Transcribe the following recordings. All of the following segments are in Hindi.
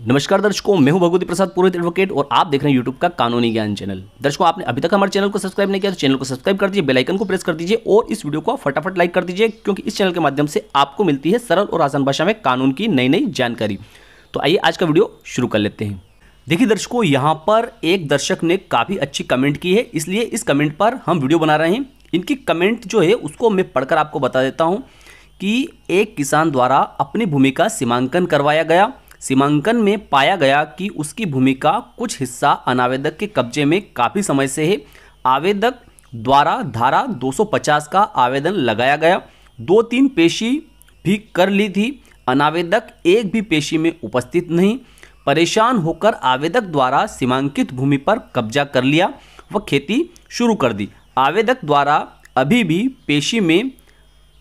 नमस्कार दर्शकों, मैं हूं भगवती प्रसाद पुरोहित एडवोकेट और आप देख रहे हैं यूट्यूब का कानूनी ज्ञान चैनल। दर्शकों, आपने अभी तक हमारे चैनल को सब्सक्राइब नहीं किया तो चैनल को सब्सक्राइब कर दीजिए, बेल आइकन को प्रेस कर दीजिए और इस वीडियो को फटाफट लाइक कर दीजिए, क्योंकि इस चैनल के माध्यम से आपको मिलती है सरल और आसान भाषा में कानून की नई नई जानकारी। तो आइए आज का वीडियो शुरू कर लेते हैं। देखिए दर्शकों, यहाँ पर एक दर्शक ने काफ़ी अच्छी कमेंट की है, इसलिए इस कमेंट पर हम वीडियो बना रहे हैं। इनकी कमेंट जो है उसको मैं पढ़कर आपको बता देता हूँ कि एक किसान द्वारा अपनी भूमि का सीमांकन करवाया गया। सीमांकन में पाया गया कि उसकी भूमि का कुछ हिस्सा अनावेदक के कब्जे में काफ़ी समय से है। आवेदक द्वारा धारा 250 का आवेदन लगाया गया। 2-3 पेशी भी कर ली थी। अनावेदक एक भी पेशी में उपस्थित नहीं। परेशान होकर आवेदक द्वारा सीमांकित भूमि पर कब्जा कर लिया व खेती शुरू कर दी। आवेदक द्वारा अभी भी पेशी में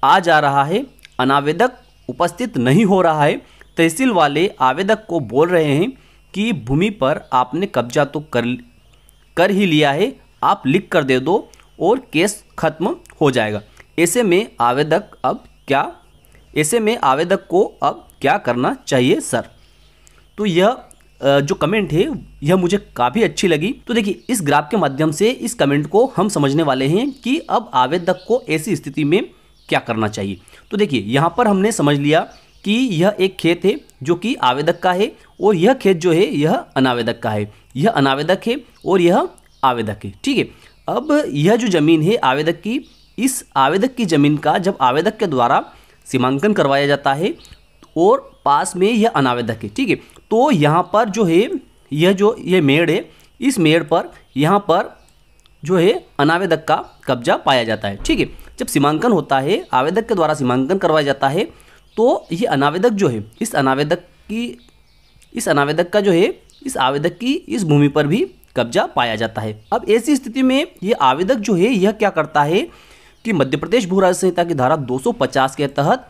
आ जा रहा है। अनावेदक उपस्थित नहीं हो रहा है। तहसील वाले आवेदक को बोल रहे हैं कि भूमि पर आपने कब्जा तो कर ही लिया है, आप लिख कर दे दो और केस खत्म हो जाएगा। ऐसे में आवेदक को अब क्या करना चाहिए सर? तो यह जो कमेंट है यह मुझे काफ़ी अच्छी लगी। तो देखिए, इस ग्राफ के माध्यम से इस कमेंट को हम समझने वाले हैं कि अब आवेदक को ऐसी स्थिति में क्या करना चाहिए। तो देखिए, यहाँ पर हमने समझ लिया कि यह एक खेत है जो कि आवेदक का है और यह खेत जो है यह अनावेदक का है। यह अनावेदक है और यह आवेदक है, ठीक है। अब यह जो ज़मीन है आवेदक की, इस आवेदक की ज़मीन का जब आवेदक के द्वारा सीमांकन करवाया जाता है और पास में यह अनावेदक है, ठीक है। तो यहाँ पर जो है यह मेड़ है, इस मेड़ पर यहाँ पर जो है अनावेदक का कब्जा पाया जाता है, ठीक है। जब सीमांकन होता है, आवेदक के द्वारा सीमांकन करवाया जाता है, तो ये अनावेदक जो है इस आवेदक की इस भूमि पर भी कब्जा पाया जाता है। अब ऐसी स्थिति में ये आवेदक जो है यह क्या करता है कि मध्य प्रदेश भू राज्य संहिता की धारा 250 के तहत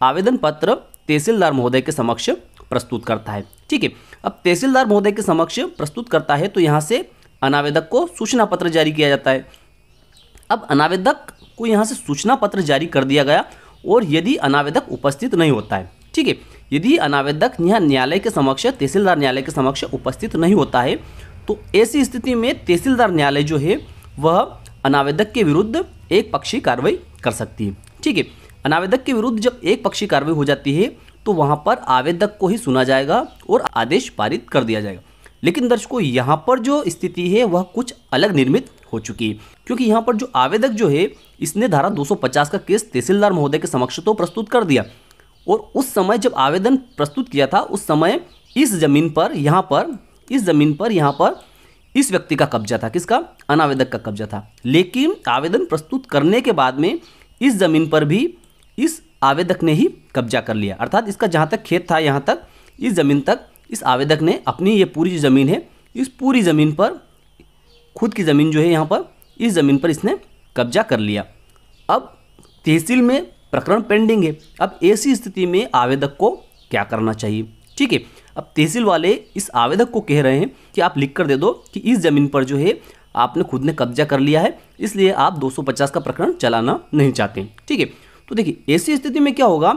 आवेदन पत्र तहसीलदार महोदय के समक्ष प्रस्तुत करता है, ठीक है। अब तहसीलदार महोदय के समक्ष प्रस्तुत करता है तो यहाँ से अनावेदक को सूचना पत्र जारी किया जाता है। अब अनावेदक को यहाँ से सूचना पत्र जारी कर दिया गया और यदि अनावेदक उपस्थित नहीं होता है, ठीक है, यदि अनावेदक यहाँ न्यायालय के समक्ष, तहसीलदार न्यायालय के समक्ष उपस्थित नहीं होता है, तो ऐसी स्थिति में तहसीलदार न्यायालय जो है वह अनावेदक के विरुद्ध एक पक्षी कार्रवाई कर सकती है, ठीक है। अनावेदक के विरुद्ध जब एक पक्षी कार्रवाई हो जाती है तो वहाँ पर आवेदक को ही सुना जाएगा और आदेश पारित कर दिया जाएगा। लेकिन दर्शकों, यहाँ पर जो स्थिति है वह कुछ अलग निर्मित हो चुकी है, क्योंकि यहाँ पर जो आवेदक जो है इसने धारा 250 का केस तहसीलदार महोदय के समक्ष तो प्रस्तुत कर दिया और उस समय जब आवेदन प्रस्तुत किया था उस समय इस ज़मीन पर यहाँ पर इस व्यक्ति का कब्जा था। किसका? अनावेदक का कब्जा था। लेकिन आवेदन प्रस्तुत करने के बाद में इस ज़मीन पर भी इस आवेदक ने ही कब्जा कर लिया, अर्थात इसका जहाँ तक खेत था यहाँ तक, इस ज़मीन तक इस आवेदक ने अपनी ये पूरी जो ज़मीन है, इस पूरी ज़मीन पर खुद की ज़मीन जो है यहाँ पर, इस ज़मीन पर इसने कब्जा कर लिया। अब तहसील में प्रकरण पेंडिंग है। अब ऐसी स्थिति में आवेदक को क्या करना चाहिए, ठीक है। अब तहसील वाले इस आवेदक को कह रहे हैं कि आप लिख कर दे दो कि इस ज़मीन पर जो है आपने खुद ने कब्जा कर लिया है, इसलिए आप 250 का प्रकरण चलाना नहीं चाहते, ठीक है। तो देखिए, ऐसी स्थिति में क्या होगा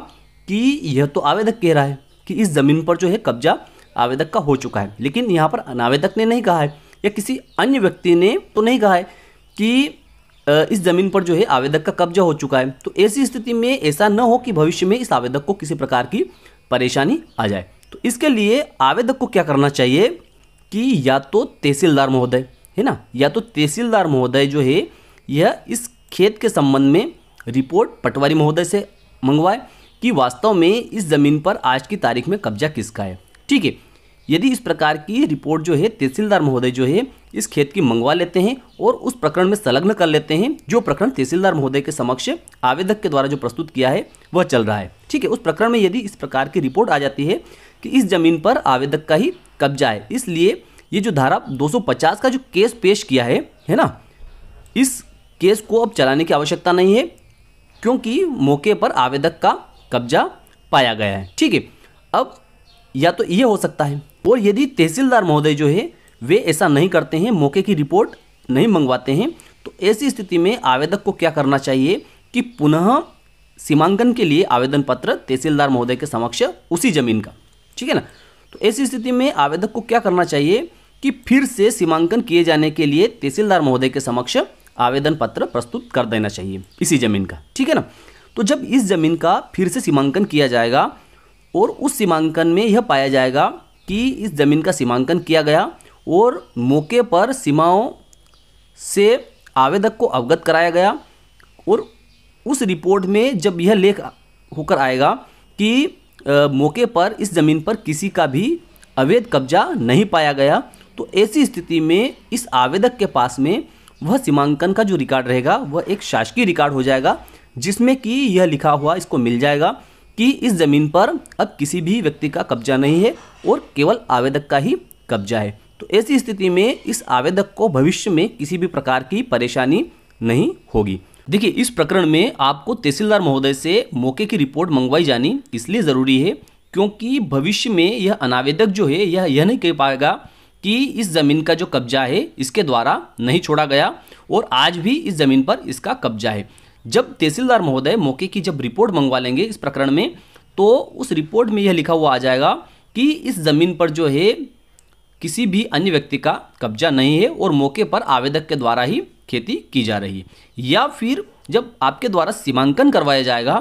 कि यह तो आवेदक कह रहा है कि इस ज़मीन पर जो है कब्जा आवेदक का हो चुका है, लेकिन यहाँ पर अनावेदक ने नहीं कहा है या किसी अन्य व्यक्ति ने तो नहीं कहा है कि इस ज़मीन पर जो है आवेदक का कब्जा हो चुका है। तो ऐसी स्थिति में ऐसा न हो कि भविष्य में इस आवेदक को किसी प्रकार की परेशानी आ जाए। तो इसके लिए आवेदक को क्या करना चाहिए कि या तो तहसीलदार महोदय है ना, या तो तहसीलदार महोदय जो है यह इस खेत के संबंध में रिपोर्ट पटवारी महोदय से मंगवाए कि वास्तव में इस ज़मीन पर आज की तारीख में कब्जा किसका है, ठीक है। यदि इस प्रकार की रिपोर्ट जो है तहसीलदार महोदय जो है इस खेत की मंगवा लेते हैं और उस प्रकरण में संलग्न कर लेते हैं, जो प्रकरण तहसीलदार महोदय के समक्ष आवेदक के द्वारा जो प्रस्तुत किया है वह चल रहा है, ठीक है। उस प्रकरण में यदि इस प्रकार की रिपोर्ट आ जाती है कि इस ज़मीन पर आवेदक का ही कब्जा है, इसलिए ये जो धारा 250 का जो केस पेश किया है ना, इस केस को अब चलाने की आवश्यकता नहीं है, क्योंकि मौके पर आवेदक का कब्जा पाया गया है, ठीक है। अब या तो ये हो सकता है, और यदि तहसीलदार महोदय जो है वे ऐसा नहीं करते हैं, मौके की रिपोर्ट नहीं मंगवाते हैं, तो ऐसी स्थिति में आवेदक को क्या करना चाहिए कि पुनः सीमांकन के लिए आवेदन पत्र तहसीलदार महोदय के समक्ष उसी ज़मीन का, ठीक है ना, तो ऐसी स्थिति में आवेदक को क्या करना चाहिए कि फिर से सीमांकन किए जाने के लिए तहसीलदार महोदय के समक्ष आवेदन पत्र प्रस्तुत कर देना चाहिए इसी जमीन का, ठीक है ना। तो जब इस जमीन का फिर से सीमांकन किया जाएगा और उस सीमांकन में यह पाया जाएगा कि इस जमीन का सीमांकन किया गया और मौके पर सीमाओं से आवेदक को अवगत कराया गया और उस रिपोर्ट में जब यह लेख होकर आएगा कि मौके पर इस ज़मीन पर किसी का भी अवैध कब्जा नहीं पाया गया, तो ऐसी स्थिति में इस आवेदक के पास में वह सीमांकन का जो रिकॉर्ड रहेगा वह एक शासकीय रिकॉर्ड हो जाएगा, जिसमें कि यह लिखा हुआ इसको मिल जाएगा कि इस ज़मीन पर अब किसी भी व्यक्ति का कब्जा नहीं है और केवल आवेदक का ही कब्जा है। तो ऐसी स्थिति में इस आवेदक को भविष्य में किसी भी प्रकार की परेशानी नहीं होगी। देखिए, इस प्रकरण में आपको तहसीलदार महोदय से मौके की रिपोर्ट मंगवाई जानी इसलिए ज़रूरी है क्योंकि भविष्य में यह अनावेदक जो है यह नहीं कह पाएगा कि इस ज़मीन का जो कब्जा है इसके द्वारा नहीं छोड़ा गया और आज भी इस ज़मीन पर इसका कब्जा है। जब तहसीलदार महोदय मौके की जब रिपोर्ट मंगवा लेंगे इस प्रकरण में, तो उस रिपोर्ट में यह लिखा हुआ आ जाएगा कि इस ज़मीन पर जो है किसी भी अन्य व्यक्ति का कब्जा नहीं है और मौके पर आवेदक के द्वारा ही खेती की जा रही है। या फिर जब आपके द्वारा सीमांकन करवाया जाएगा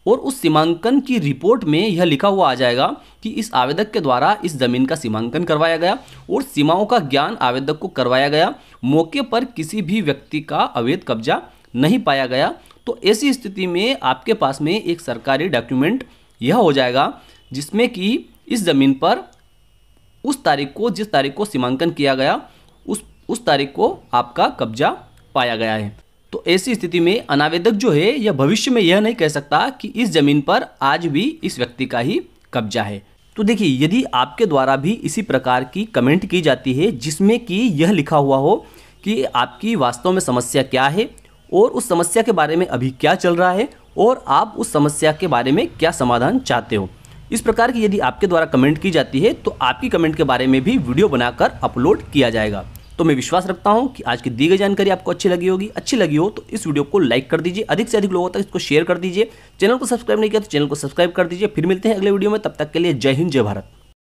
और उस सीमांकन की रिपोर्ट में यह लिखा हुआ आ जाएगा कि इस आवेदक के द्वारा इस ज़मीन का सीमांकन करवाया गया और सीमाओं का ज्ञान आवेदक को करवाया गया, मौके पर किसी भी व्यक्ति का अवैध कब्जा नहीं पाया गया, तो ऐसी स्थिति में आपके पास में एक सरकारी डॉक्यूमेंट यह हो जाएगा जिसमें कि इस ज़मीन पर उस तारीख को, जिस तारीख को सीमांकन किया गया उस तारीख को आपका कब्जा पाया गया है। तो ऐसी स्थिति में अनावेदक जो है यह भविष्य में यह नहीं कह सकता कि इस ज़मीन पर आज भी इस व्यक्ति का ही कब्जा है। तो देखिए, यदि आपके द्वारा भी इसी प्रकार की कमेंट की जाती है जिसमें कि यह लिखा हुआ हो कि आपकी वास्तव में समस्या क्या है और उस समस्या के बारे में अभी क्या चल रहा है और आप उस समस्या के बारे में क्या समाधान चाहते हो, इस प्रकार की यदि आपके द्वारा कमेंट की जाती है तो आपकी कमेंट के बारे में भी वीडियो बनाकर अपलोड किया जाएगा। तो मैं विश्वास रखता हूं कि आज की दी गई जानकारी आपको अच्छी लगी होगी। अच्छी लगी हो तो इस वीडियो को लाइक कर दीजिए, अधिक से अधिक लोगों तक इसको शेयर कर दीजिए। चैनल को सब्सक्राइब नहीं किया तो चैनल को सब्सक्राइब कर दीजिए। फिर मिलते हैं अगले वीडियो में, तब तक के लिए जय हिंद, जय भारत।